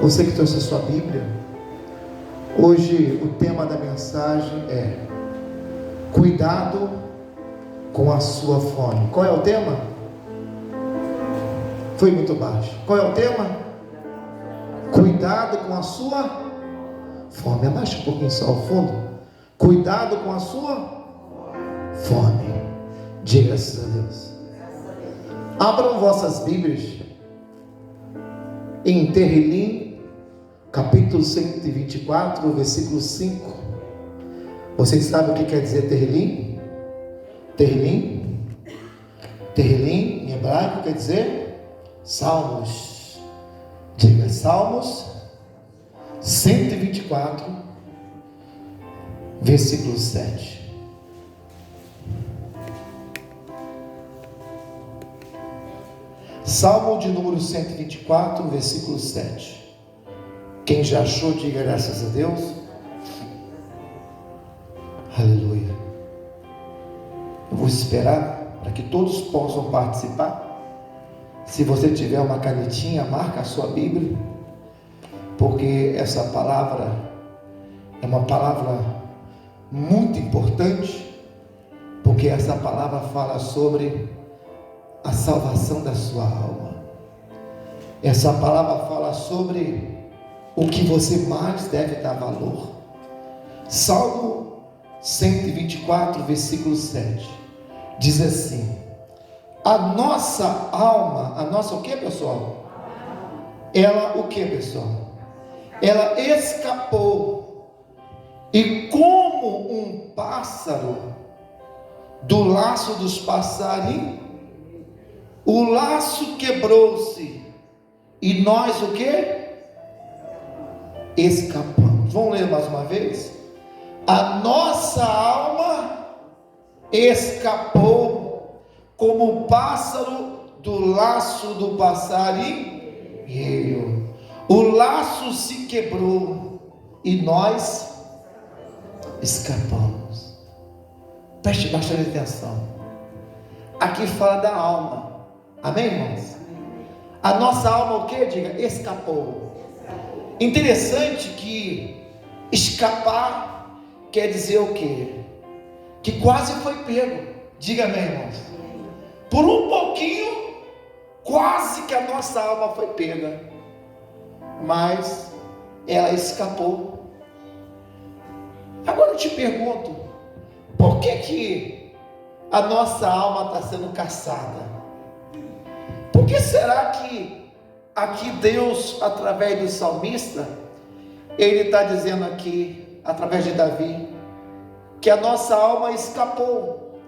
Você que trouxe a sua Bíblia, hoje o tema da mensagem é cuidado com a sua fome. Qual é o tema? Foi muito baixo. Qual é o tema? Cuidado com a sua fome. Abaixa um pouquinho só ao fundo. Cuidado com a sua fome. Diga graças a Deus. Abram vossas Bíblias em Terrilim, capítulo 124, versículo 5. Vocês sabem o que quer dizer Terrilim? Terrilim em hebraico quer dizer Salmos. Diga Salmos 124, versículo 7. Salmo de número 124, versículo 7. Quem já achou, diga graças a Deus. Aleluia. Eu vou esperar para que todos possam participar. Se você tiver uma canetinha, marca a sua Bíblia, porque essa palavra é uma palavra muito importante, porque essa palavra fala sobre a salvação da sua alma. Essa palavra fala sobre o que você mais deve dar valor. Salmo 124, versículo 7 diz assim: a nossa alma, a nossa o que, pessoal? Ela o que, pessoal? Ela escapou, e como um pássaro do laço dos passarinhos, o laço quebrou-se, e nós o que? Escapamos. Vamos ler mais uma vez? A nossa alma escapou como o pássaro do laço do passarinho. O laço se quebrou e nós escapamos. Preste bastante atenção. Aqui fala da alma. Amém, irmãos? A nossa alma o que? Diga, escapou. Interessante que escapar quer dizer o que? Que quase foi pego. Diga amém, irmãos. Por um pouquinho, quase que a nossa alma foi pega, mas ela escapou. Agora eu te pergunto, por que a nossa alma está sendo caçada? Por que será que aqui Deus, através do salmista, ele está dizendo aqui, através de Davi, que a nossa alma escapou?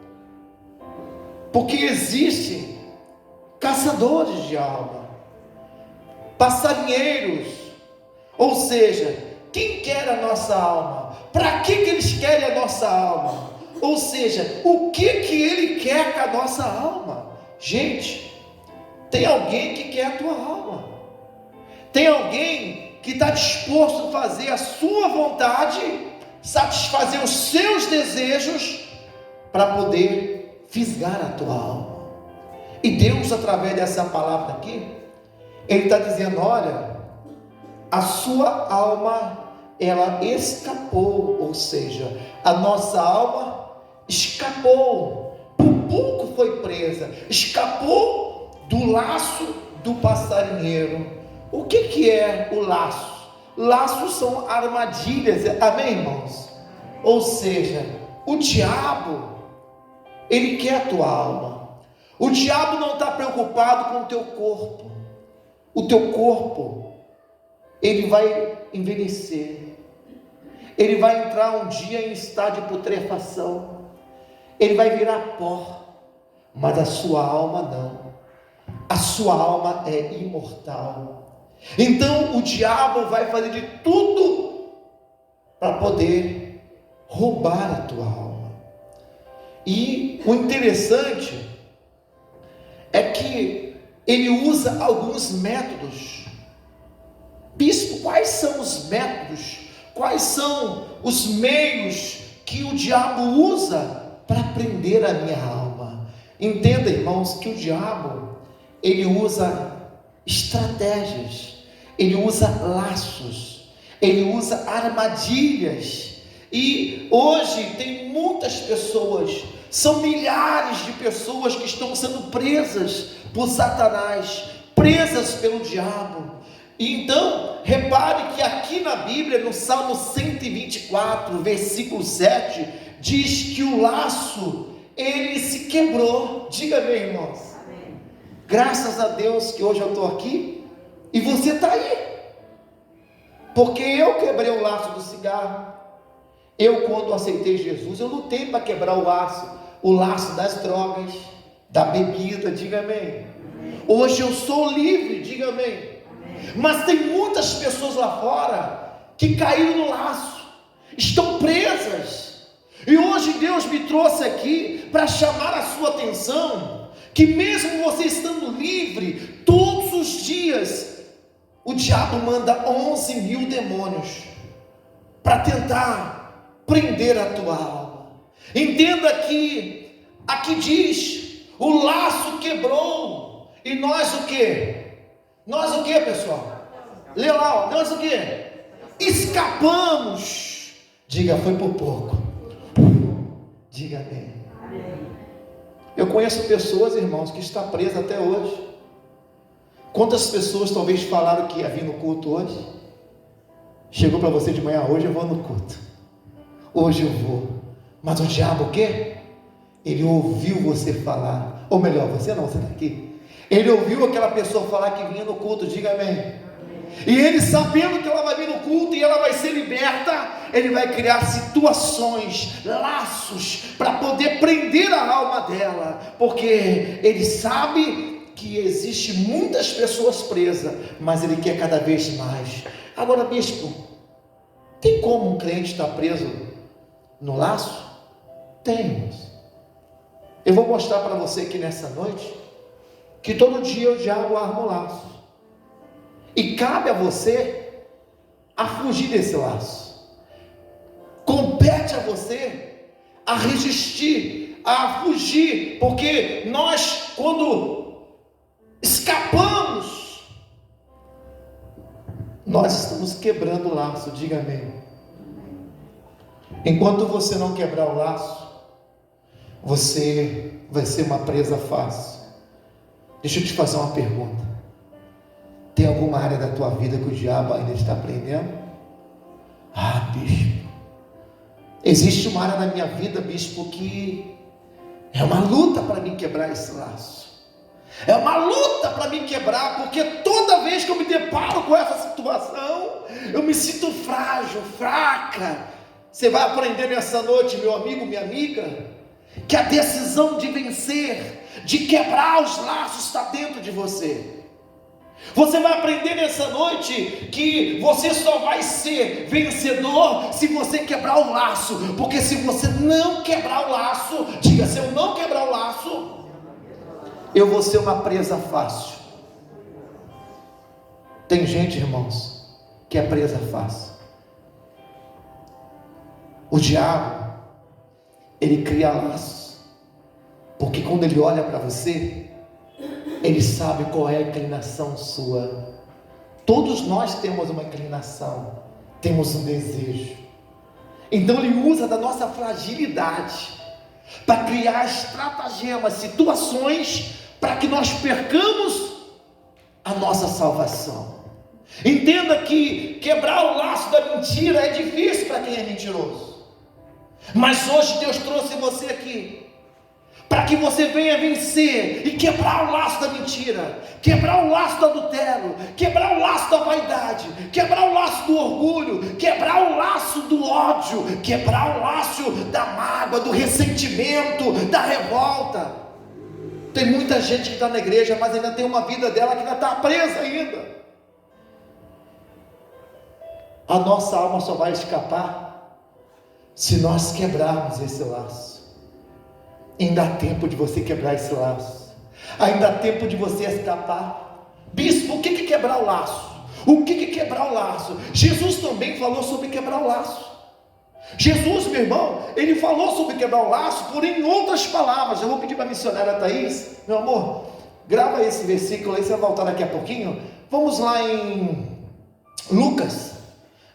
Porque existem caçadores de alma, passarinheiros, ou seja, quem quer a nossa alma? Para que eles querem a nossa alma? Ou seja, o que ele quer com a nossa alma? Gente, tem alguém que quer a tua alma. Tem alguém que está disposto a fazer a sua vontade, satisfazer os seus desejos, para poder fisgar a tua alma. E Deus, através dessa palavra aqui, Ele está dizendo: olha, a sua alma, ela escapou. Ou seja, a nossa alma escapou, por pouco foi presa, escapou do laço do passarinheiro. O que é o laço? Laços são armadilhas, amém, irmãos? Ou seja, o diabo, ele quer a tua alma. O diabo não está preocupado com o teu corpo. O teu corpo, ele vai envelhecer, ele vai entrar um dia em estado de putrefação, ele vai virar pó, mas a sua alma não. A sua alma é imortal. Então o diabo vai fazer de tudo para poder roubar a tua alma. E o interessante é que ele usa alguns métodos. Bispo, quais são os métodos? Quais são os meios que o diabo usa para prender a minha alma? Entenda, irmãos, que o diabo, ele usa estratégias, ele usa laços, ele usa armadilhas. E hoje tem muitas pessoas, são milhares de pessoas que estão sendo presas por Satanás, presas pelo diabo. Então, repare que aqui na Bíblia, no Salmo 124, versículo 7, diz que o laço, ele se quebrou. Diga bem, irmãos. Amém. Graças a Deus que hoje eu estou aqui e você está aí, porque eu quebrei o laço do cigarro. Eu, quando aceitei Jesus, eu lutei para quebrar o laço das drogas, da bebida. Diga amém. Hoje eu sou livre. Diga amém. Mas tem muitas pessoas lá fora que caíram no laço, estão presas. E hoje Deus me trouxe aqui para chamar a sua atenção, que mesmo você estando livre, todos os dias o diabo manda 11 mil demônios para tentar prender a tua alma. Entenda que aqui diz, o laço quebrou, e nós o que? Nós o que, pessoal? Lê lá, nós o que? Escapamos. Diga, foi por pouco. Diga bem. Eu conheço pessoas, irmãos, que estão presas até hoje. Quantas pessoas talvez falaram que ia vir no culto hoje? Chegou para você de manhã, hoje eu vou no culto, hoje eu vou. Mas o diabo o quê? Ele ouviu você falar. Ou melhor, você não, você está aqui. Ele ouviu aquela pessoa falar que vinha no culto. Diga amém. E ele, sabendo que ela vai vir no culto e ela vai ser liberta, ele vai criar situações, laços, para poder prender a alma dela, porque ele sabe que existe muitas pessoas presas, mas ele quer cada vez mais. Agora, bispo, tem como um crente estar preso no laço? Tem. Eu vou mostrar para você aqui nessa noite que todo dia o diabo arma um laço, e cabe a você a fugir desse laço. Compete a você a resistir, a fugir, porque nós, quando escapamos, nós estamos quebrando o laço. Diga amém. Enquanto você não quebrar o laço, você vai ser uma presa fácil. Deixa eu te fazer uma pergunta. Tem alguma área da tua vida que o diabo ainda está prendendo? Ah, bispo, existe uma área na minha vida, bispo, que é uma luta para mim quebrar esse laço. É uma luta para mim quebrar, porque toda vez que eu me deparo com essa situação, eu me sinto frágil, fraca. Você vai aprender nessa noite, meu amigo, minha amiga, que a decisão de vencer, de quebrar os laços, está dentro de você. Você vai aprender nessa noite que você só vai ser vencedor se você quebrar o laço, porque se você não quebrar o laço, diga, se eu não quebrar o laço, eu vou ser uma presa fácil. Tem gente, irmãos, que é presa fácil. O diabo, ele cria laços, porque quando ele olha para você, ele sabe qual é a inclinação sua. Todos nós temos uma inclinação, temos um desejo. Então ele usa da nossa fragilidade para criar estratagemas, situações, para que nós percamos a nossa salvação. Entenda que quebrar o laço da mentira é difícil para quem é mentiroso. Mas hoje Deus trouxe você aqui para que você venha vencer e quebrar o laço da mentira, quebrar o laço do adultério, quebrar o laço da vaidade, quebrar o laço do orgulho, quebrar o laço do ódio, quebrar o laço da mágoa, do ressentimento, da revolta. Tem muita gente que está na igreja, mas ainda tem uma vida dela que ainda está presa ainda. A nossa alma só vai escapar se nós quebrarmos esse laço. Ainda há tempo de você quebrar esse laço. Ainda há tempo de você escapar. Bispo, o que é quebrar o laço? O que é quebrar o laço? Jesus também falou sobre quebrar o laço. Jesus, meu irmão, ele falou sobre quebrar o laço, porém em outras palavras. Eu vou pedir para a missionária Thaís, meu amor, grava esse versículo aí, você vai voltar daqui a pouquinho. Vamos lá em Lucas,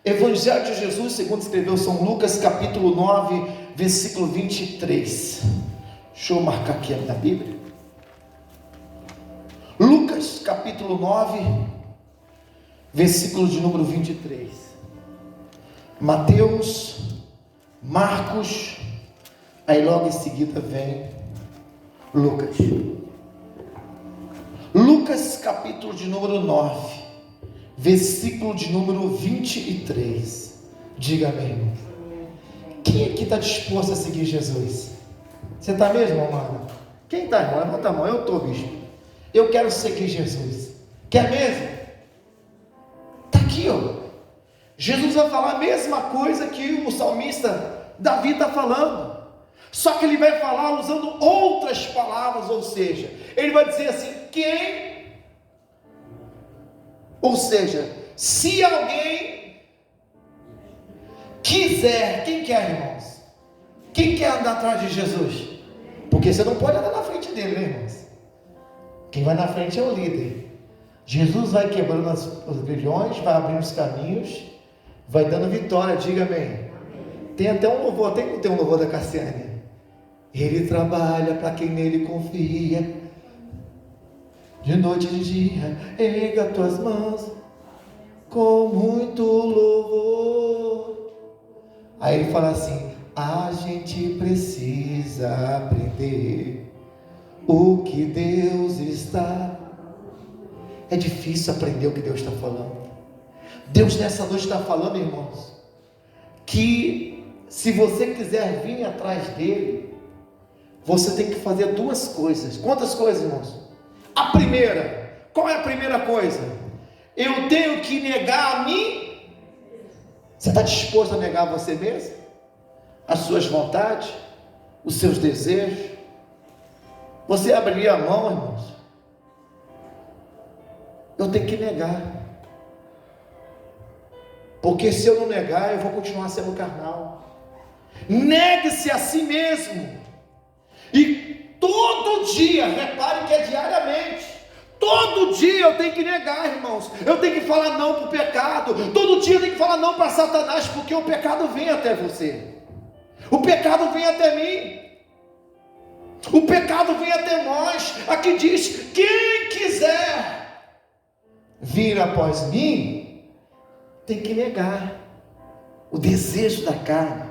Evangelho de Jesus, segundo escreveu São Lucas, capítulo 9, versículo 23. Deixa eu marcar aqui a minha Bíblia. Lucas, capítulo 9, versículo de número 23. Mateus, Marcos, aí logo em seguida vem Lucas. Lucas, capítulo de número 9, versículo de número 23. Diga amém, irmão. Quem aqui está disposto a seguir Jesus? Você está mesmo, amado? Quem está, irmão? Levanta a mão. Eu estou, bispo. Eu quero seguir Jesus. Quer mesmo? Está aqui, ó. Jesus vai falar a mesma coisa que o salmista Davi está falando. Só que ele vai falar usando outras palavras, ou seja, ele vai dizer assim, quem? Ou seja, se alguém quiser, quem quer, irmãos? Quem quer andar atrás de Jesus? Porque você não pode andar na frente dele, né, irmãos? Quem vai na frente é o líder. Jesus vai quebrando as grilhões, vai abrindo os caminhos, vai dando vitória, diga amém. Tem até um louvor, tem um louvor da Cassiane. Ele trabalha para quem nele confia. De noite e de dia, erga tuas mãos com muito louvor. Aí ele fala assim: a gente precisa aprender o que Deus está. É difícil aprender o que Deus está falando. Deus nessa noite está falando, irmãos, que se você quiser vir atrás dele, você tem que fazer duas coisas. Quantas coisas, irmãos? A primeira, qual é a primeira coisa? Eu tenho que negar a mim. Você está disposto a negar você mesmo? As suas vontades? Os seus desejos? Você abriria a mão, irmãos? Eu tenho que negar. Porque se eu não negar, eu vou continuar sendo carnal. Negue-se a si mesmo. E todo dia, repare que é diariamente, todo dia eu tenho que negar, irmãos. Eu tenho que falar não para o pecado. Todo dia eu tenho que falar não para Satanás, porque o pecado vem até você. O pecado vem até mim. O pecado vem até nós. Aqui diz: quem quiser vir após mim, tem que negar o desejo da carne.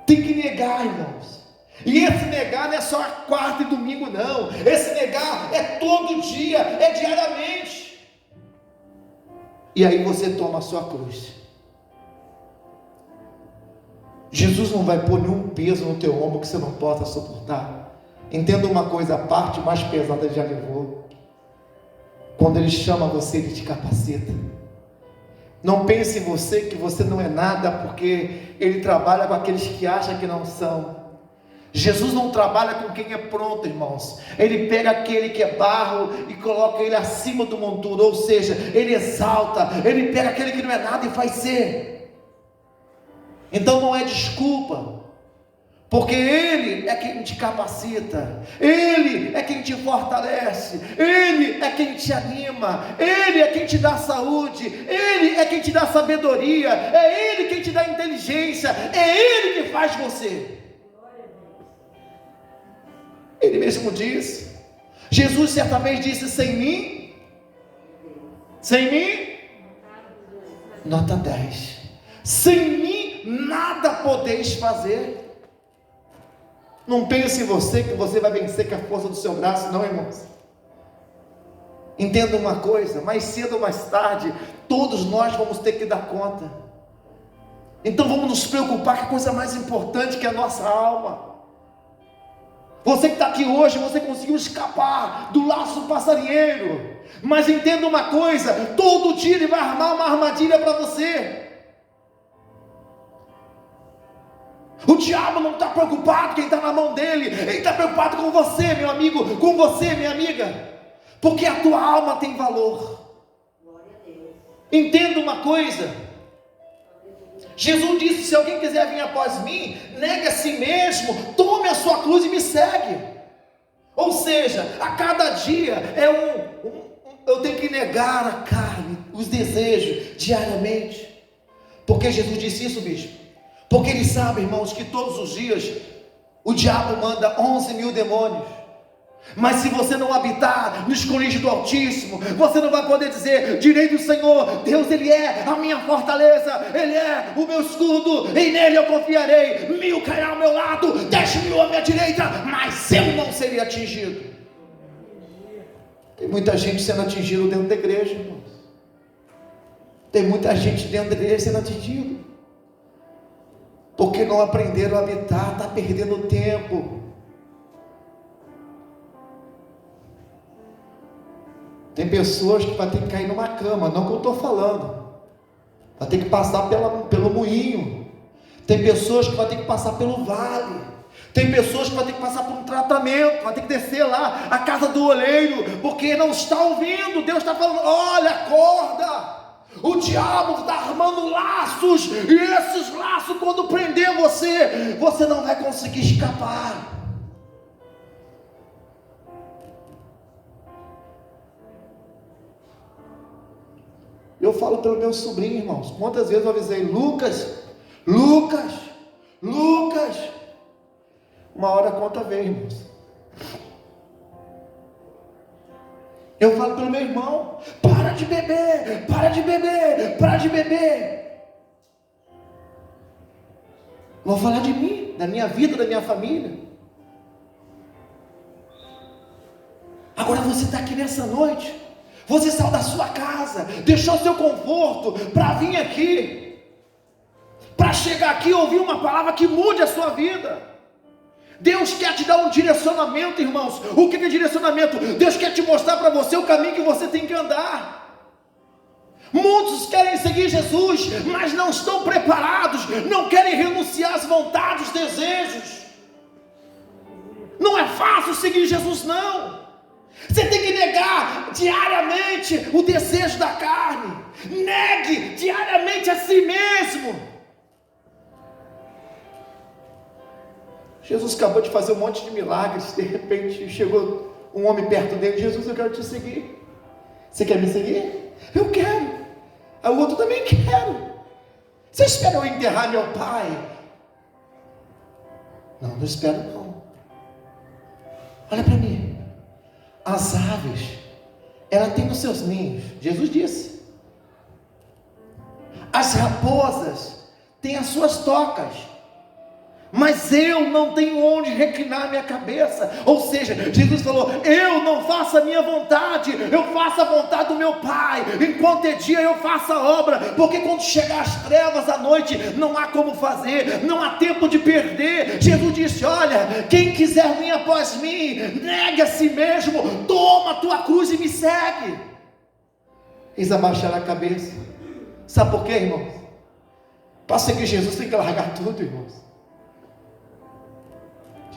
Tem que negar, irmãos. E esse negar não é só quarta e domingo, não. Esse negar é todo dia, é diariamente. E aí você toma a sua cruz. Jesus não vai pôr nenhum peso no teu ombro que você não possa suportar. Entenda uma coisa, a parte mais pesada ele já levou. Quando ele chama você, ele te capacita. Não pense em você que você não é nada, porque ele trabalha com aqueles que acham que não são. Jesus não trabalha com quem é pronto, irmãos. Ele pega aquele que é barro e coloca ele acima do monturo, ou seja, ele exalta. Ele pega aquele que não é nada e faz ser. Então não é desculpa, porque ele é quem te capacita, ele é quem te fortalece, ele é quem te anima, ele é quem te dá saúde, ele é quem te dá sabedoria, é ele quem te dá inteligência, é ele que faz você. Ele mesmo disse, Jesus certa vez disse: sem mim, nota 10, sem mim nada podeis fazer. Não pense em você que você vai vencer com a força do seu braço, não, irmãos. Entenda uma coisa, mais cedo ou mais tarde, todos nós vamos ter que dar conta. Então vamos nos preocupar com a coisa mais importante, que é a nossa alma. Você que está aqui hoje, você conseguiu escapar do laço do passarinheiro, mas entenda uma coisa, todo dia ele vai armar uma armadilha para você. O diabo não está preocupado quem está na mão dele, ele está preocupado com você, meu amigo, com você, minha amiga, porque a tua alma tem valor. Entenda uma coisa, Jesus disse: se alguém quiser vir após mim, negue a si mesmo, tome a sua cruz e me segue. Ou seja, a cada dia é eu tenho que negar a carne, os desejos, diariamente. Porque Jesus disse isso, bispo? Porque Ele sabe, irmãos, que todos os dias o diabo manda 11.000 demônios. Mas se você não habitar no esconderijo do Altíssimo, você não vai poder dizer: direi do Senhor, Deus Ele é a minha fortaleza, Ele é o meu escudo, e nele eu confiarei. 1000 cairá ao meu lado, 10.000 à minha direita, mas eu não serei atingido. Tem muita gente sendo atingida dentro da igreja, irmãos. Tem muita gente dentro da igreja sendo atingido, porque não aprenderam a habitar, está perdendo tempo. Tem pessoas que vai ter que cair numa cama, não que eu estou falando, vai ter que passar pelo moinho. Tem pessoas que vai ter que passar pelo vale. Tem pessoas que vai ter que passar por um tratamento, vai ter que descer lá a casa do oleiro, porque não está ouvindo. Deus está falando: olha, acorda. O diabo está armando laços, e esses laços, quando prender você, você não vai conseguir escapar. Eu falo pelo meu sobrinho, irmãos. Quantas vezes eu avisei: Lucas, uma hora a conta vem, irmãos. Eu falo pelo meu irmão: para de beber. Vou falar de mim, da minha vida, da minha família. Agora você está aqui nessa noite. Você saiu da sua casa, deixou seu conforto para vir aqui, para chegar aqui e ouvir uma palavra que mude a sua vida. Deus quer te dar um direcionamento, irmãos. O que é direcionamento? Deus quer te mostrar para você o caminho que você tem que andar. Muitos querem seguir Jesus, mas não estão preparados, não querem renunciar às vontades, os desejos. Não é fácil seguir Jesus, não. Você tem que negar diariamente o desejo da carne. Negue diariamente a si mesmo. Jesus acabou de fazer um monte de milagres. De repente chegou um homem perto dele: Jesus, eu quero te seguir. Você quer me seguir? Eu quero. Aí o outro: também quero. Você espera eu enterrar meu pai? Não espero não. Olha para mim. As aves, ela tem os seus ninhos, Jesus disse. As raposas têm as suas tocas, mas eu não tenho onde reclinar minha cabeça. Ou seja, Jesus falou: eu não faço a minha vontade, eu faço a vontade do meu Pai. Enquanto é dia eu faço a obra, porque quando chegar as trevas à noite, não há como fazer, não há tempo de perder. Jesus disse: olha, quem quiser vir após mim, negue a si mesmo, toma a tua cruz e me segue. Eles abaixaram a cabeça. Sabe por quê, irmãos? Para seguir Jesus tem que largar tudo, irmãos.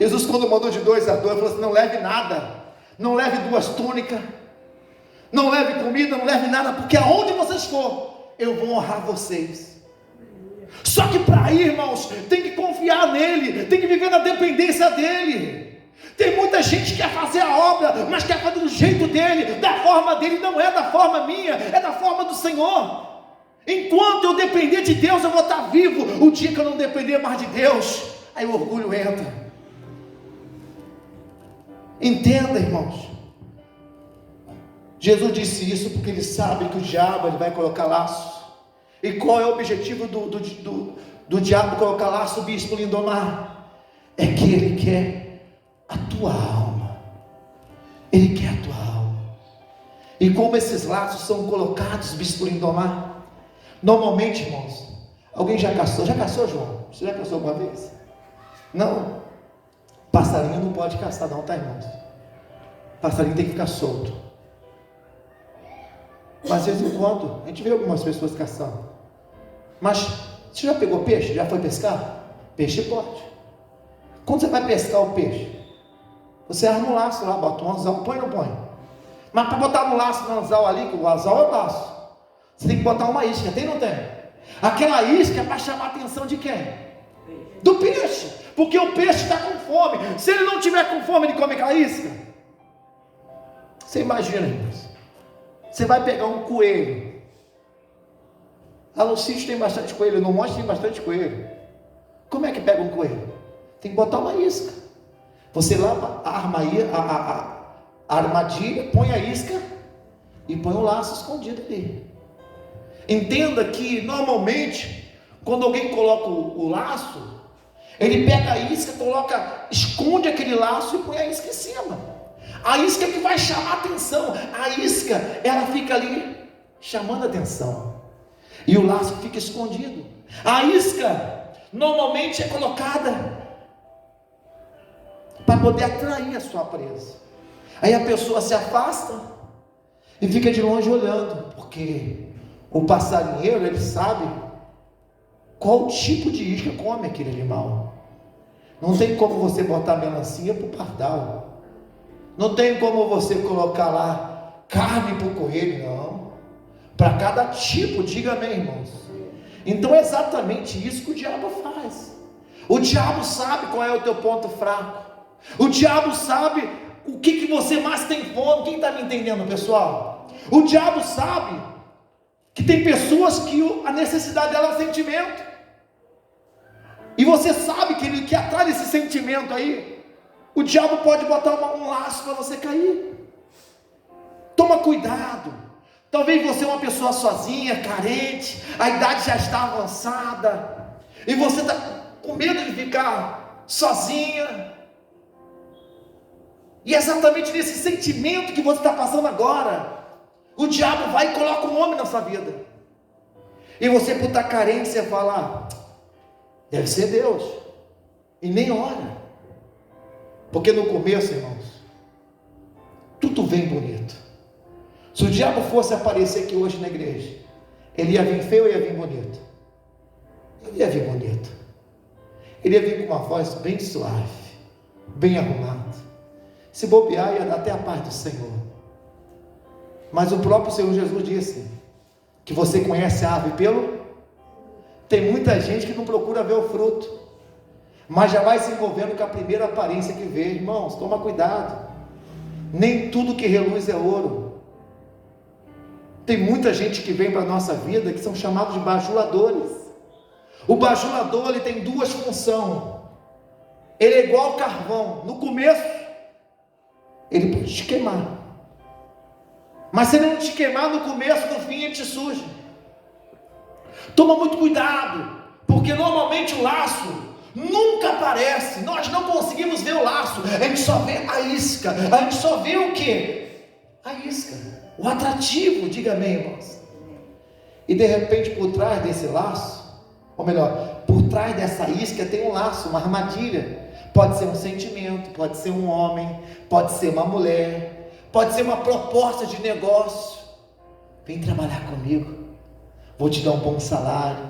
Jesus, quando mandou de 2 a 2, falou assim: não leve nada, não leve 2 túnicas, não leve comida, não leve nada, porque aonde vocês for, eu vou honrar vocês. Só que para ir, irmãos, tem que confiar nele, tem que viver na dependência dele. Tem muita gente que quer fazer a obra, mas quer fazer do jeito dele, da forma dele. Não é da forma minha, é da forma do Senhor. Enquanto eu depender de Deus, eu vou estar vivo. O dia que eu não depender mais de Deus, aí o orgulho entra. Entenda, irmãos. Jesus disse isso porque Ele sabe que o diabo ele vai colocar laços. E qual é o objetivo do diabo colocar laço, bispo Lindomar? É que ele quer a tua alma. Ele quer a tua alma. E como esses laços são colocados, bispo Lindomar? Normalmente, irmãos, alguém já caçou? Já caçou, João? Você já caçou alguma vez? Não. Passarinho não pode caçar não, tá, irmãos? Passarinho tem que ficar solto. Mas de vez em quando, a gente vê algumas pessoas caçando. Mas, você já pegou peixe? Já foi pescar? Peixe pode. Quando você vai pescar o peixe, você arma um laço lá, bota um anzol, põe ou não põe? Mas para botar um laço no anzol ali, que o anzol é o laço, você tem que botar uma isca, tem ou não tem? Aquela isca é para chamar a atenção de quem? Do peixe. Porque o peixe está com fome. Se ele não tiver com fome, ele come aquela isca. Você imagina, irmãos, Você vai pegar um coelho. Lá no sítio tem bastante coelho, no monte tem bastante coelho. Como é que pega um coelho? Tem que botar uma isca. Você lá arma a armadilha, põe a isca e põe o laço escondido ali. Entenda que normalmente, quando alguém coloca o laço, ele pega a isca, esconde aquele laço e põe a isca em cima. A isca é que vai chamar a atenção. A isca, ela fica ali chamando a atenção. E o laço fica escondido. A isca normalmente é colocada para poder atrair a sua presa. Aí a pessoa se afasta e fica de longe olhando, porque o passarinheiro, ele sabe qual tipo de isca come aquele animal. Não tem como você botar melancia para o pardal. Não tem como você colocar lá carne para o coelho, não. Para cada tipo, diga amém, irmãos. Então é exatamente isso que o diabo faz. O diabo sabe qual é o teu ponto fraco. O diabo sabe o que você mais tem fome. Quem está me entendendo, pessoal? O diabo sabe que tem pessoas que a necessidade dela é o sentimento. E você sabe que ele quer atrás desse sentimento aí. O diabo pode botar um laço para você cair. Toma cuidado. Talvez você é uma pessoa sozinha, carente, a idade já está avançada, e você está com medo de ficar sozinha. E é exatamente nesse sentimento que você está passando agora, o diabo vai e coloca um homem na sua vida. E você, por estar carente, você fala: deve ser Deus. E nem ora. Porque no começo, irmãos, tudo vem bonito. Se o diabo fosse aparecer aqui hoje na igreja, ele ia vir feio ou ia vir bonito? Ele ia vir bonito. Ele ia vir com uma voz bem suave, bem arrumada. Se bobear, ia dar até a paz do Senhor. Mas o próprio Senhor Jesus disse que você conhece a árvore pelo... Tem muita gente que não procura ver o fruto, mas já vai se envolvendo com a primeira aparência que vê. Irmãos, toma cuidado. Nem tudo que reluz é ouro. Tem muita gente que vem para a nossa vida que são chamados de bajuladores. O bajulador, ele tem duas funções. Ele é igual ao carvão. No começo, ele pode te queimar. Mas se ele não te queimar no começo, no fim ele te suja. Toma muito cuidado, porque normalmente o laço nunca aparece. Nós não conseguimos ver o laço. A gente só vê a isca. A gente só vê o quê? A isca. O atrativo, diga amém, irmãos. E de repente, por trás desse laço, ou melhor, por trás dessa isca tem um laço, uma armadilha. Pode ser um sentimento, pode ser um homem, pode ser uma mulher, pode ser uma proposta de negócio. Vem trabalhar comigo, vou te dar um bom salário.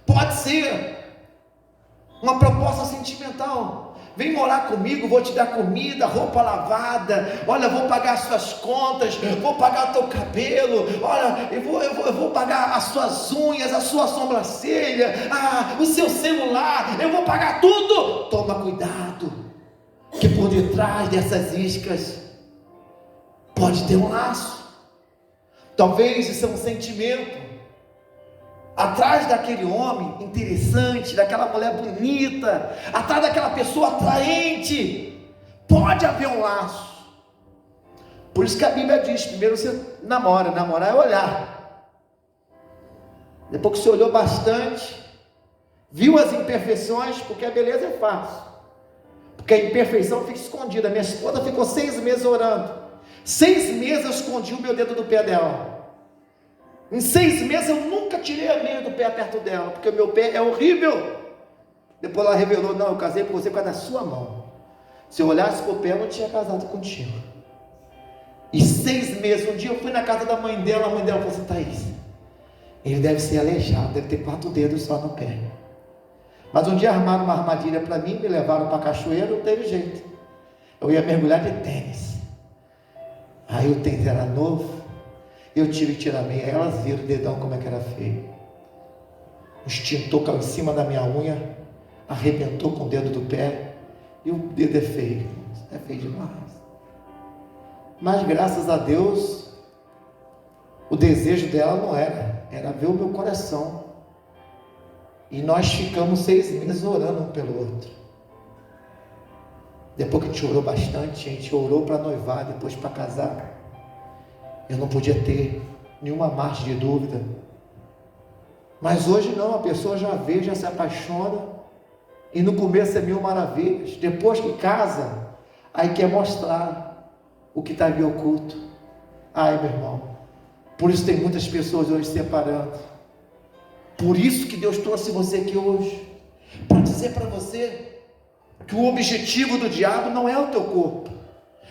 Pode ser uma proposta sentimental. Vem morar comigo, vou te dar comida, roupa lavada, olha, vou pagar as suas contas, vou pagar o teu cabelo, olha, eu vou pagar as suas unhas, a sua sobrancelha, o seu celular, eu vou pagar tudo. Toma cuidado, que por detrás dessas iscas pode ter um laço. Talvez isso é um sentimento. Atrás daquele homem interessante, daquela mulher bonita, atrás daquela pessoa atraente, pode haver um laço. Por isso que a Bíblia diz: primeiro você namora, namorar é olhar. Depois que você olhou bastante, viu as imperfeições, porque a beleza é fácil, porque a imperfeição fica escondida. Minha esposa ficou 6 meses orando. 6 meses eu escondi o meu dedo do pé dela. Em 6 meses eu nunca tirei a meia do pé perto dela, porque o meu pé é horrível. Depois ela revelou: não, eu casei com você por causa da sua mão. Se eu olhasse para o pé, eu não tinha casado contigo. E 6 meses, um dia eu fui na casa da mãe dela, a mãe dela falou assim: Thaís, ele deve ser aleijado, deve ter 4 dedos só no pé. Mas um dia armaram uma armadilha para mim, me levaram para a cachoeira, não teve jeito. Eu ia mergulhar de tênis. Aí o tênis era novo, eu tive que tirar a meia. Elas viram o dedão como é que era feio. O extintor caiu em cima da minha unha, arrebentou com o dedo do pé. E o dedo é feio, é feio demais. Mas graças a Deus, O desejo dela não era ver o meu coração. E nós ficamos 6 meses orando um pelo outro. Depois que a gente orou bastante, a gente orou para noivar, depois para casar. Eu não podia ter nenhuma margem de dúvida. Mas hoje não, a pessoa já vê, já se apaixona. E no começo é 1000 maravilhas. Depois que casa, aí quer mostrar o que está ali oculto. Ai, meu irmão, por isso tem muitas pessoas hoje se separando. Por isso que Deus trouxe você aqui hoje, para dizer para você que o objetivo do diabo não é o teu corpo.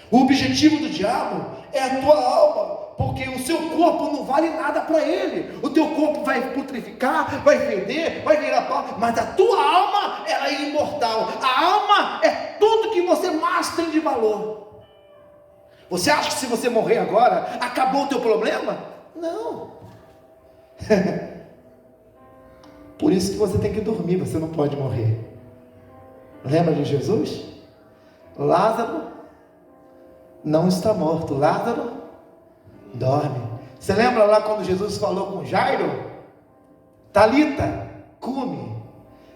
O objetivo do diabo é a tua alma, porque o seu corpo não vale nada para ele. O teu corpo vai putrificar, vai feder, vai virar pó, mas a tua alma, ela é imortal. A alma é tudo que você mais tem de valor. Você acha que se você morrer agora, acabou o teu problema? Não. Por isso que você tem que dormir, você não pode morrer. Lembra de Jesus? Lázaro não está morto, Lázaro dorme. Você lembra lá quando Jesus falou com Jairo? Talita, cume.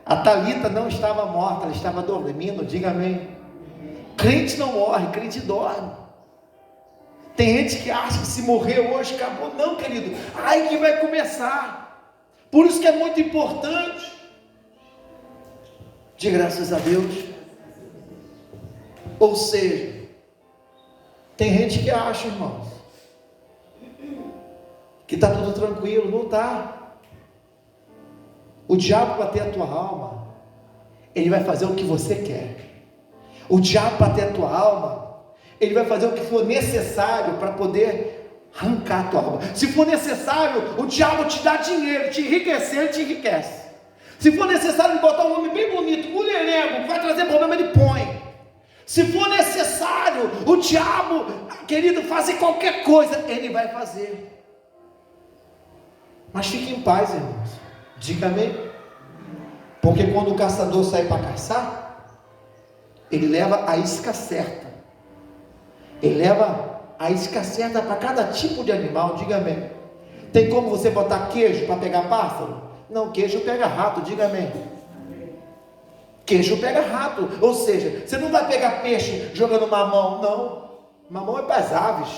A Talita não estava morta, ela estava dormindo, diga amém. Crente não morre, crente dorme. Tem gente que acha que se morrer hoje acabou. Não, querido, aí que vai começar. Por isso que é muito importante. De graças a Deus. Ou seja, tem gente que acha, irmãos, que está tudo tranquilo. Não está. O diabo bater a tua alma, ele vai fazer o que você quer. O diabo bater a tua alma, ele vai fazer o que for necessário para poder arrancar a tua alma. Se for necessário, o diabo te dá dinheiro, te enriquecer, ele te enriquece. Se for necessário botar um homem bem bonito, mulherengo, que vai trazer problema, ele põe. Se for necessário, o diabo, querido, fazer qualquer coisa, ele vai fazer. Mas fique em paz, irmãos. Diga amém. Porque quando o caçador sai para caçar, ele leva a isca certa. Ele leva a isca certa para cada tipo de animal. Diga amém. Tem como você botar queijo para pegar pássaro? Não, queijo pega rato. Diga amém. Queijo pega rato. Ou seja, você não vai pegar peixe jogando mamão. Não, mamão é para as aves.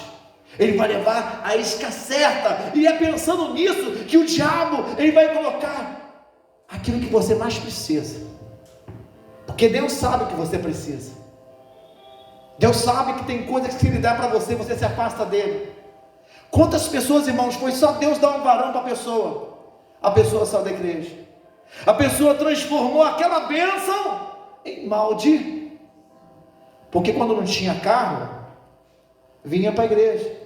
Ele vai levar a isca certa. E é pensando nisso que o diabo, ele vai colocar aquilo que você mais precisa. Porque Deus sabe o que você precisa. Deus sabe que tem coisas que se Ele dá para você, você se afasta dele. Quantas pessoas, irmãos, foi só Deus dar um varão para a pessoa saiu da igreja. A pessoa transformou aquela bênção em malde. Porque quando não tinha carro, vinha para a igreja.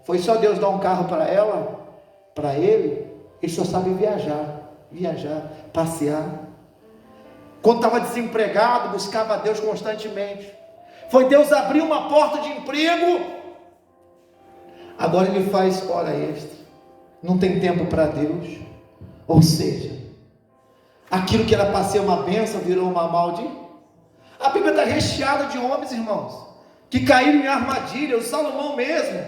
Foi só Deus dar um carro para ela, para ele só sabe viajar, passear. Quando estava desempregado, buscava a Deus constantemente. Foi Deus abrir uma porta de emprego, agora ele faz hora extra, não tem tempo para Deus. Ou seja, aquilo que era para ser uma bênção virou uma maldição. A Bíblia está recheada de homens, irmãos, que caíram em armadilha. O Salomão mesmo,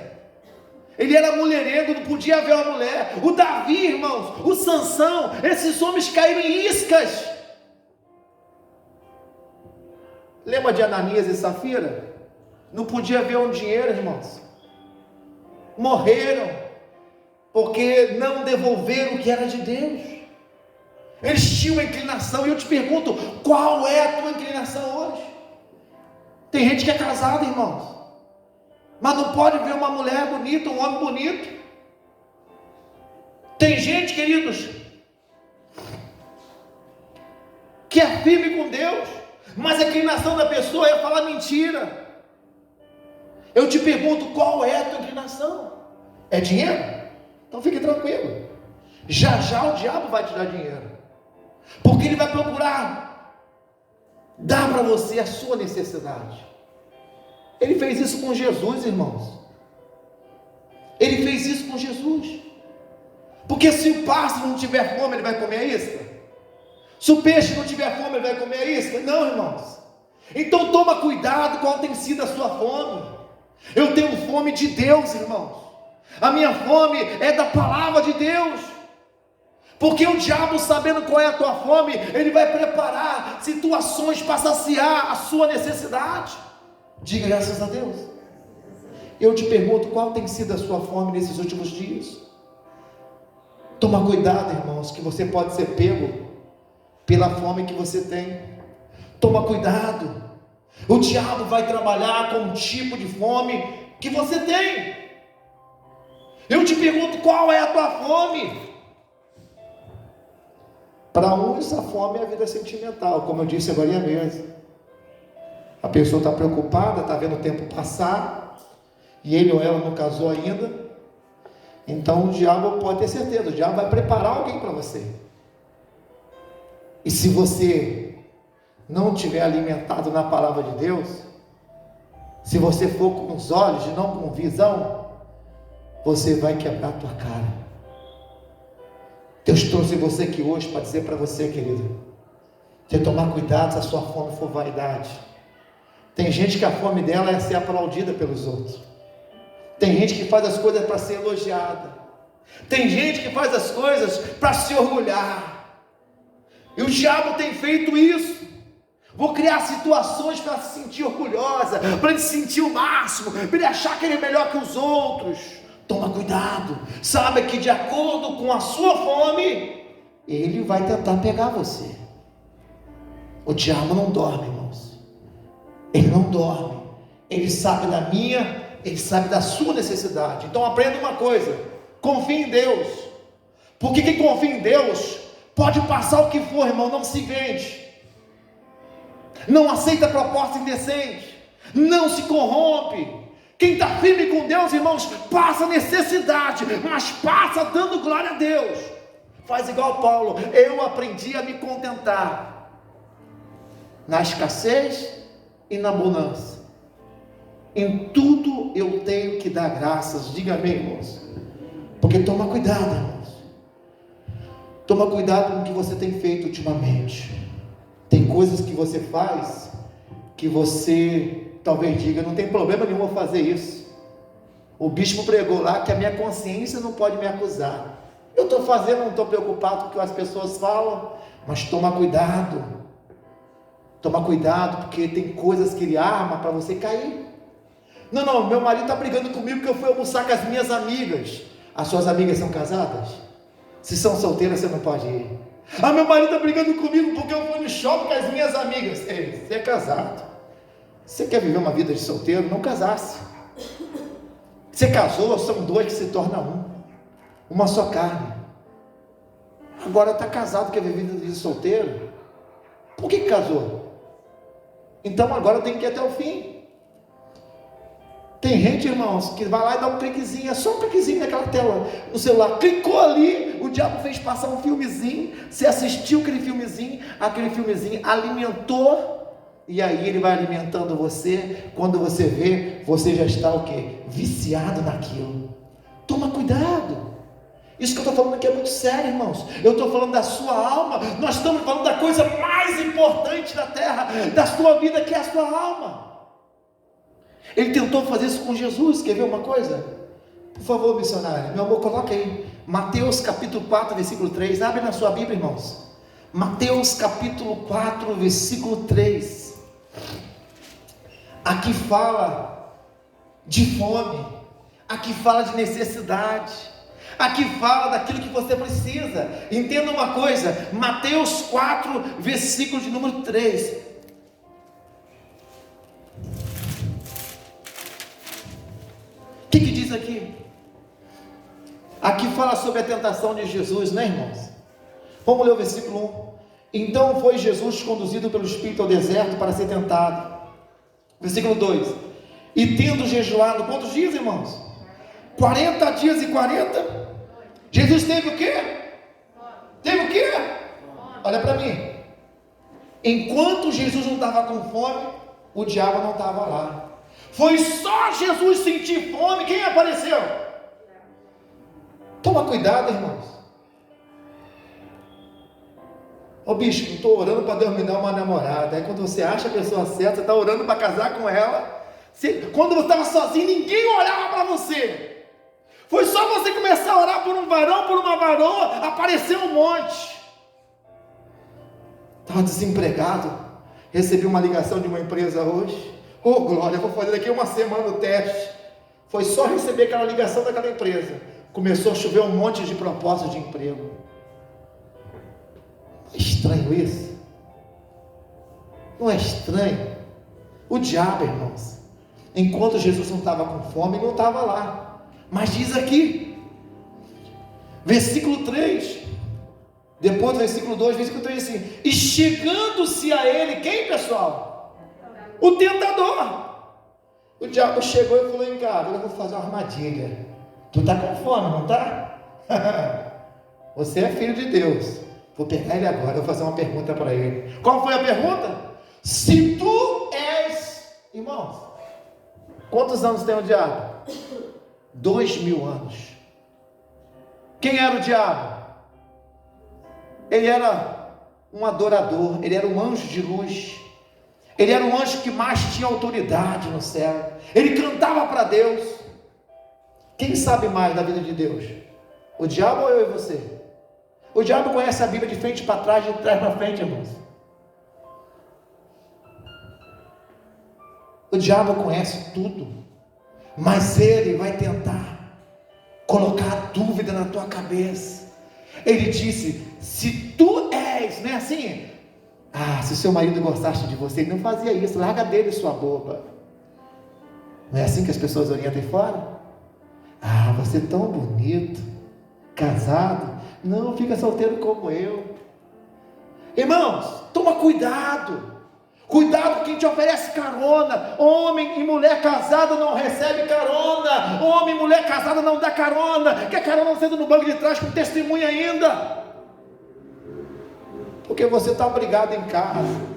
ele era mulherengo, não podia ver uma mulher. O Davi, irmãos, o Sansão, esses homens caíram em iscas. Lembra de Ananias e Safira? Não podia ver um dinheiro, irmãos. Morreram, porque não devolveram o que era de Deus. Eles tinham uma inclinação, e eu te pergunto, qual é a tua inclinação hoje? Tem gente que é casada, irmãos, mas não pode ver uma mulher bonita, um homem bonito. Tem gente, queridos, que é firme com Deus, mas a inclinação da pessoa é falar mentira. Eu te pergunto, qual é a tua inclinação? É dinheiro? Então fique tranquilo. Já já o diabo vai te dar dinheiro, porque ele vai procurar dar para você a sua necessidade. Ele fez isso com Jesus, irmãos. Ele fez isso com Jesus. Porque se o pássaro não tiver fome, ele vai comer a isca? Se o peixe não tiver fome, ele vai comer a isca? Não, irmãos. Então toma cuidado qual tem sido a sua fome. Eu tenho fome de Deus, irmãos. A minha fome é da palavra de Deus. Porque o diabo, sabendo qual é a tua fome, ele vai preparar situações para saciar a sua necessidade. Diga graças a Deus. Eu te pergunto, qual tem sido a sua fome nesses últimos dias? Toma cuidado, irmãos, que você pode ser pego pela fome que você tem. Toma cuidado. O diabo vai trabalhar com um tipo de fome que você tem. Eu te pergunto, qual é a tua fome? Para uns a fome é a vida sentimental, como eu disse agora mesmo. A pessoa está preocupada, está vendo o tempo passar, e ele ou ela não casou ainda. Então o diabo, pode ter certeza, o diabo vai preparar alguém para você. E se você não tiver alimentado na palavra de Deus, se você for com os olhos e não com visão, você vai quebrar a tua cara. Deus trouxe você aqui hoje para dizer para você, querido, você tomar cuidado se a sua fome for vaidade. Tem gente que a fome dela é ser aplaudida pelos outros. Tem gente que faz as coisas para ser elogiada. Tem gente que faz as coisas para se orgulhar. E o diabo tem feito isso. Vou criar situações para se sentir orgulhosa, para ele se sentir o máximo, para ele achar que ele é melhor que os outros. Toma cuidado, sabe que de acordo com a sua fome, ele vai tentar pegar você. O diabo não dorme, irmãos. Ele não dorme. Ele sabe da minha, ele sabe da sua necessidade. Então aprenda uma coisa: confie em Deus. Porque quem confia em Deus pode passar o que for, irmão, não se vende. Não aceita proposta indecente. Não se corrompe. Quem está firme com Deus, irmãos, passa necessidade, mas passa dando glória a Deus. Faz igual Paulo: eu aprendi a me contentar na escassez e na abundância. Em tudo eu tenho que dar graças. Diga amém, irmãos. Porque toma cuidado, irmãos. Toma cuidado com o que você tem feito ultimamente. Tem coisas que você faz que você talvez diga: não tem problema nenhum eu fazer isso. O bispo pregou lá que a minha consciência não pode me acusar. Eu estou fazendo, não estou preocupado com o que as pessoas falam. Mas toma cuidado. Toma cuidado, porque tem coisas que ele arma para você cair. Não, meu marido está brigando comigo porque eu fui almoçar com as minhas amigas. As suas amigas são casadas? Se são solteiras, você não pode ir. Meu marido está brigando comigo porque eu fui no shopping com as minhas amigas. Ei, você é casado. Você quer viver uma vida de solteiro? Não casasse. Você casou, são dois que se torna um. Uma só carne. Agora está casado, quer viver vida de solteiro? Por que casou? Então agora tem que ir até o fim. Tem gente, irmãos, que vai lá e dá um cliquezinho, é só um cliquezinho naquela tela, no celular, clicou ali, o diabo fez passar um filmezinho, você assistiu aquele filmezinho alimentou, e aí ele vai alimentando você. Quando você vê, você já está o quê? Viciado naquilo. Toma cuidado. Isso que eu estou falando aqui é muito sério, irmãos. Eu estou falando da sua alma. Nós estamos falando da coisa mais importante da terra, da sua vida, que é a sua alma. Ele tentou fazer isso com Jesus. Quer ver uma coisa? Por favor, missionário, meu amor, coloca aí Mateus capítulo 4, versículo 3. Abre na sua Bíblia, irmãos. Mateus capítulo 4, versículo 3. Aqui fala de fome, aqui fala de necessidade, aqui fala daquilo que você precisa. Entenda uma coisa, Mateus 4, versículo de número 3. O que diz aqui? Aqui fala sobre a tentação de Jesus, né, irmãos? Vamos ler o versículo 1. Então foi Jesus conduzido pelo Espírito ao deserto para ser tentado. Versículo 2. E tendo jejuado, quantos dias, irmãos? 40 dias e 40. Jesus teve o quê? Teve o quê? Olha para mim. Enquanto Jesus não estava com fome, o diabo não estava lá. Foi só Jesus sentir fome, quem apareceu? Toma cuidado, irmãos. Ô bicho, eu estou orando para Deus me dar uma namorada. Aí quando você acha a pessoa certa, você está orando para casar com ela. Quando você estava sozinho, ninguém olhava para você. Foi só você começar a orar por um varão, por uma varoa, apareceu um monte. Estava desempregado, recebi uma ligação de uma empresa hoje. Oh glória, eu vou fazer daqui uma semana o teste. Foi só receber aquela ligação daquela empresa, começou a chover um monte de propostas de emprego. É estranho isso? Não é estranho? O diabo, irmãos, enquanto Jesus não estava com fome, ele não estava lá. Mas diz aqui, versículo 3, depois do versículo 2, versículo 3 assim: e chegando-se a ele, quem, pessoal? O tentador. O diabo chegou e falou: cara, eu vou fazer uma armadilha. Tu está com fome, não está? Você é filho de Deus. Vou pegar ele agora, vou fazer uma pergunta para ele. Qual foi a pergunta? Se tu és, irmãos, quantos anos tem o diabo? 2000 anos. Quem era o diabo? Ele era um adorador, ele era um anjo de luz, ele era o anjo que mais tinha autoridade no céu, ele cantava para Deus. Quem sabe mais da vida de Deus? O diabo ou eu e você? O diabo conhece a Bíblia de frente para trás, de trás para frente, irmãos. O diabo conhece tudo, mas ele vai tentar colocar dúvida na tua cabeça. Ele disse: se tu és, não é assim? Se seu marido gostasse de você, ele não fazia isso, larga dele, sua boba. Não é assim que as pessoas orientam aí fora? Você é tão bonito, casado, não fica solteiro como eu. Irmãos, toma cuidado. Cuidado com quem te oferece carona. Homem e mulher casada não recebe carona. Homem e mulher casada não dá carona. Quer carona sendo no banco de trás com testemunha ainda? Porque você está obrigado em casa.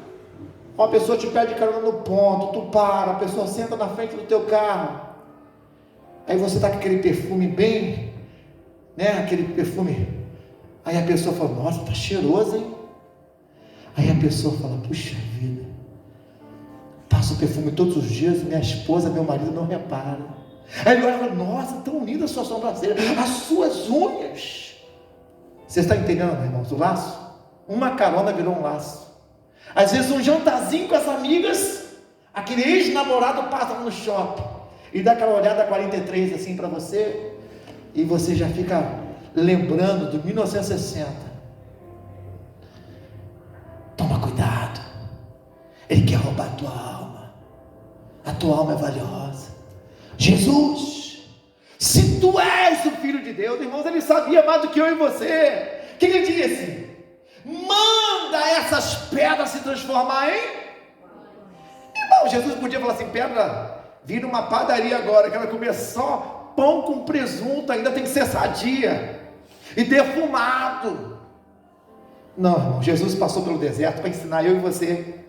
Uma pessoa te pede carona no ponto, tu para, a pessoa senta na frente do teu carro. Aí você está com aquele perfume bem, né? Aquele perfume. Aí a pessoa fala: nossa, tá cheiroso, hein? Aí a pessoa fala: puxa vida, passo o perfume todos os dias, minha esposa, meu marido não repara. Aí ele olha e fala: nossa, tão linda a sua sobrancelha, as suas unhas. Você está entendendo, irmãos, o laço? Uma carona virou um laço. Às vezes um jantarzinho com as amigas, aquele ex-namorado passa no shopping e dá aquela olhada 43 assim para você, e você já fica lembrando do 1960. Toma cuidado, ele quer roubar a tua alma é valiosa. Jesus, se tu és o Filho de Deus, irmãos, ele sabia mais do que eu e você. O que ele disse? Manda essas pedras se transformar em... Irmão, Jesus podia falar assim: pedra, vira uma padaria agora, quero comer só pão com presunto, ainda tem que ser sadia e defumado. Não, irmão, Jesus passou pelo deserto para ensinar eu e você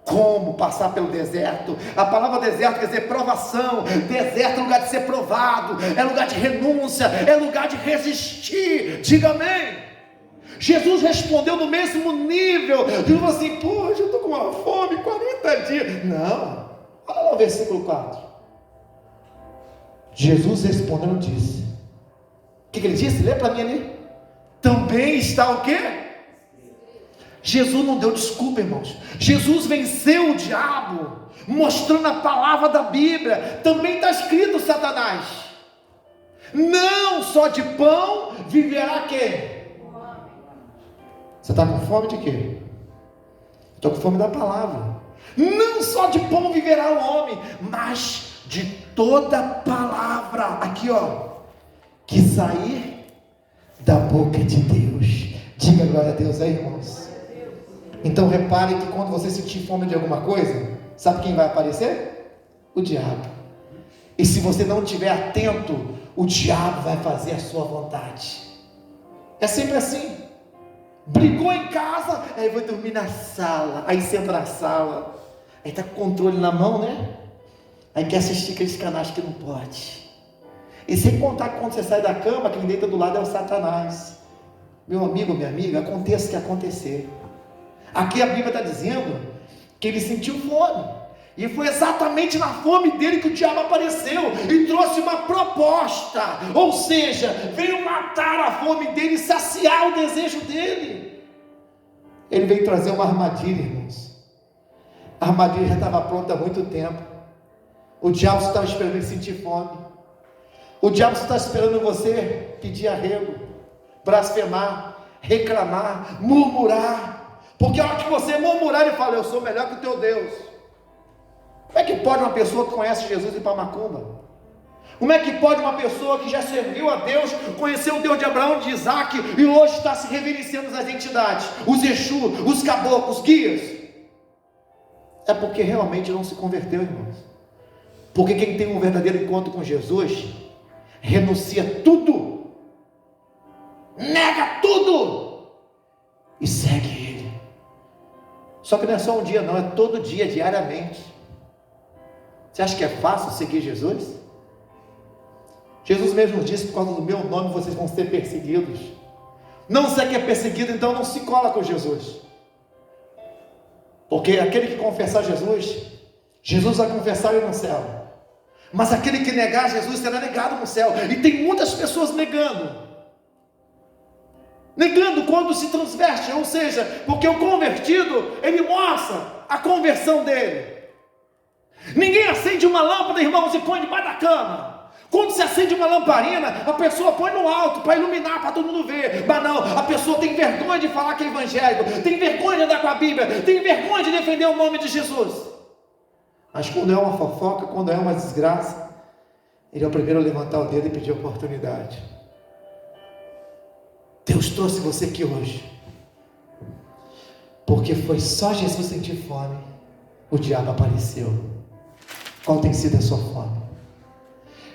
como passar pelo deserto. A palavra deserto quer dizer provação. Deserto é lugar de ser provado, é lugar de renúncia, é lugar de resistir. Diga amém. Jesus respondeu no mesmo nível. Ele falou assim: poxa, eu estou com uma fome, 40 dias. Não, olha lá o versículo 4. Jesus respondendo disse: o que ele disse? Lê para mim ali. Também está o quê? Jesus não deu desculpa, irmãos. Jesus venceu o diabo, mostrando a palavra da Bíblia. Também está escrito, Satanás: não só de pão viverá quem? Você está com fome de quê? Estou com fome da palavra. Não só de pão viverá o homem, mas de toda palavra, aqui que sair da boca de Deus. Diga glória a Deus aí, irmãos. Então repare que quando você sentir fome de alguma coisa, sabe quem vai aparecer? O diabo. E se você não estiver atento, o diabo vai fazer a sua vontade. É sempre assim. Brigou em casa, aí vai dormir na sala. Aí senta na sala, aí está com o controle na mão, né? Aí quer assistir aqueles canais que não pode. E sem contar que quando você sai da cama, quem deita do lado é o Satanás. Meu amigo, minha amiga, aconteça o que acontecer. Aqui a Bíblia está dizendo que ele sentiu fome. E foi exatamente na fome dele que o diabo apareceu e trouxe uma proposta, ou seja, veio matar a fome dele e saciar o desejo dele. Ele veio trazer uma armadilha, irmãos. A armadilha já estava pronta há muito tempo. O diabo só estava esperando ele sentir fome. O diabo só está esperando você pedir arrego, blasfemar, reclamar, murmurar. Porque a hora que você murmurar, ele fala: eu sou melhor que o teu Deus. Como é que pode uma pessoa que conhece Jesus ir para macumba? Como é que pode uma pessoa que já serviu a Deus, conheceu o Deus de Abraão, de Isaac, e hoje está se reverenciando as entidades, os Exu, os caboclos, os guias? É porque realmente não se converteu, irmãos. Porque quem tem um verdadeiro encontro com Jesus, renuncia tudo, nega tudo, e segue Ele. Só que não é só um dia não, é todo dia, diariamente. Você acha que é fácil seguir Jesus? Jesus mesmo disse: por causa do meu nome vocês vão ser perseguidos. Não você que é perseguido, então não se cola com Jesus. Porque aquele que confessar Jesus, Jesus vai confessar ele no céu. Mas aquele que negar Jesus será negado no céu. E tem muitas pessoas negando quando se transverte, ou seja, porque o convertido, ele mostra a conversão dele. Ninguém acende uma lâmpada, irmãos, e põe debaixo da cama. Quando se acende uma lamparina, a pessoa põe no alto para iluminar, para todo mundo ver. Mas não, a pessoa tem vergonha de falar que é evangélico, tem vergonha de andar com a Bíblia, tem vergonha de defender o nome de Jesus. Mas quando é uma fofoca, quando é uma desgraça, ele é o primeiro a levantar o dedo e pedir oportunidade. Deus trouxe você aqui hoje porque foi só Jesus sentir fome, o diabo apareceu. Qual tem sido a sua fome?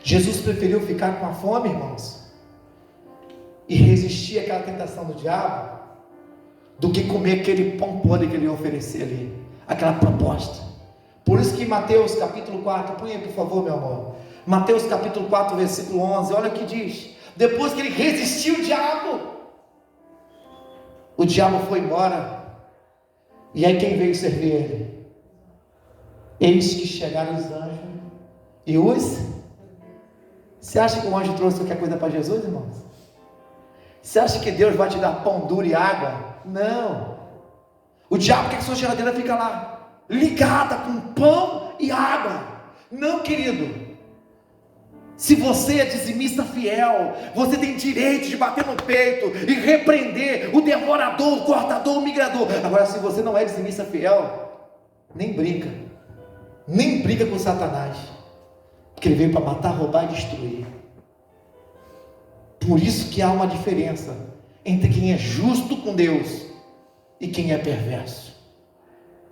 Jesus preferiu ficar com a fome, irmãos, e resistir àquela tentação do diabo, do que comer aquele pão podre que ele ia oferecer ali, aquela proposta. Por isso que Mateus capítulo 4, põe aí por favor, meu amor, Mateus capítulo 4, versículo 11, olha o que diz: depois que ele resistiu o diabo foi embora, e aí quem veio servir ele? Eis que chegaram os anjos, e você acha que o anjo trouxe qualquer coisa para Jesus, irmãos? Você acha que Deus vai te dar pão duro e água? Não. O diabo quer que sua geladeira fica lá, ligada com pão e água. Não, querido. Se você é dizimista fiel, você tem direito de bater no peito e repreender o devorador, o cortador, o migrador. Agora, se você não é dizimista fiel, nem briga com Satanás, porque ele veio para matar, roubar e destruir. Por isso que há uma diferença entre quem é justo com Deus e quem é perverso.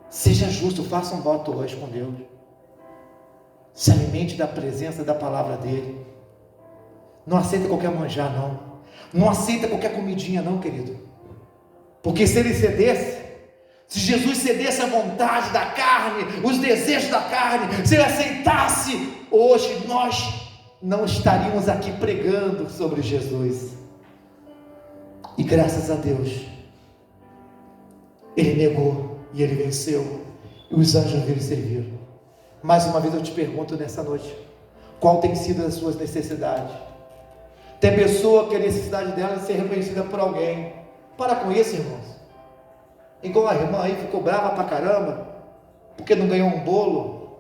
Seja justo, faça um voto hoje com Deus. Se alimente da presença da palavra dele. Não aceita qualquer manjar, não. Não aceita qualquer comidinha, não, querido. Porque se ele cedesse, se Jesus cedesse à vontade da carne, os desejos da carne, se ele aceitasse, hoje nós não estaríamos aqui pregando sobre Jesus. E graças a Deus, ele negou e ele venceu, e os anjos viram e serviram. Mais uma vez eu te pergunto nessa noite, qual tem sido as suas necessidades? Tem pessoa que a necessidade dela é ser reconhecida por alguém. Para com isso, irmãos. Igual a irmã aí ficou brava pra caramba, porque não ganhou um bolo.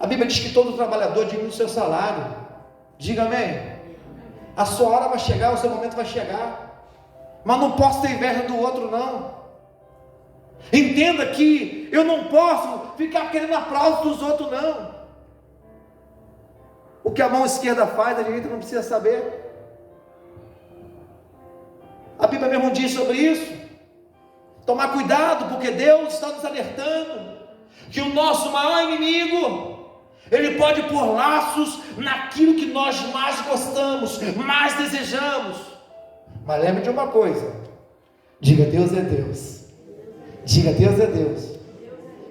A Bíblia diz que todo trabalhador diminui o seu salário. Diga amém. A sua hora vai chegar, o seu momento vai chegar. Mas não posso ter inveja do outro, não. Entenda que eu não posso ficar querendo aplauso dos outros, não. O que a mão esquerda faz, a direita não precisa saber. A Bíblia mesmo diz sobre isso. Tomar cuidado, porque Deus está nos alertando que o nosso maior inimigo, ele pode pôr laços naquilo que nós mais gostamos, mais desejamos. Mas lembre de uma coisa: diga, Deus é Deus. Diga, Deus é Deus,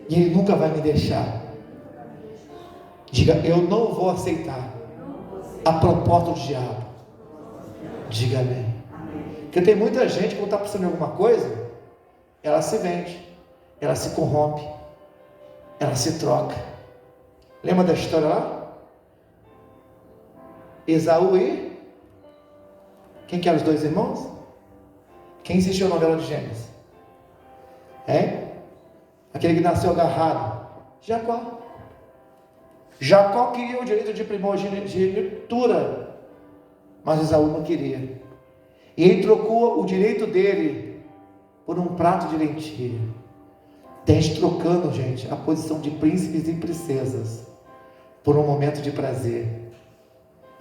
e Ele nunca vai me deixar. Diga, eu não vou aceitar a proposta do diabo. Diga amém. Porque tem muita gente, quando está precisando de alguma coisa, ela se vende, ela se corrompe, ela se troca. Lembra da história lá? Esaú e... quem que eram os dois irmãos? Quem assistiu a novela de Gênesis? Aquele que nasceu agarrado? Jacó. Jacó queria o direito de primogenitura, mas Esaú não queria. E ele trocou o direito dele por um prato de lentilha. Tem gente trocando, gente, a posição de príncipes e princesas por um momento de prazer.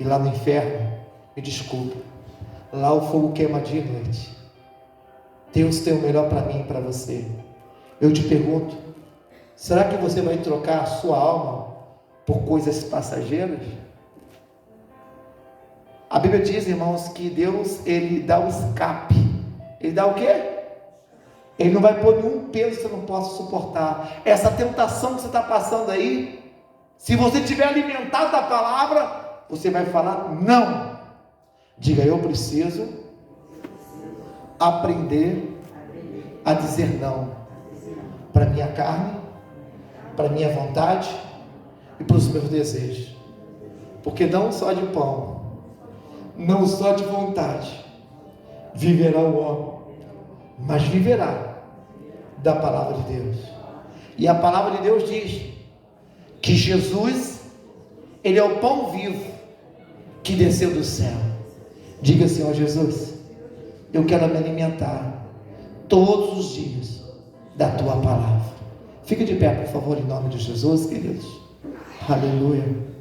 E lá no inferno, me desculpa, lá o fogo queima dia e noite. Deus tem o melhor para mim e para você. Eu te pergunto, será que você vai trocar a sua alma por coisas passageiras? A Bíblia diz, irmãos, que Deus, Ele dá o escape. Ele dá o quê? Ele não vai pôr nenhum peso que você não possa suportar. Essa tentação que você está passando aí, se você estiver alimentado da palavra, você vai falar não. Diga, eu preciso aprender a dizer não para minha carne, para minha vontade e para os meus desejos. Porque não só de pão, não só de vontade viverá o homem, mas viverá da palavra de Deus. E a palavra de Deus diz que Jesus, Ele é o pão vivo que desceu do céu. Diga, Senhor Jesus, eu quero me alimentar todos os dias da Tua palavra. Fique de pé, por favor, em nome de Jesus, queridos. Aleluia.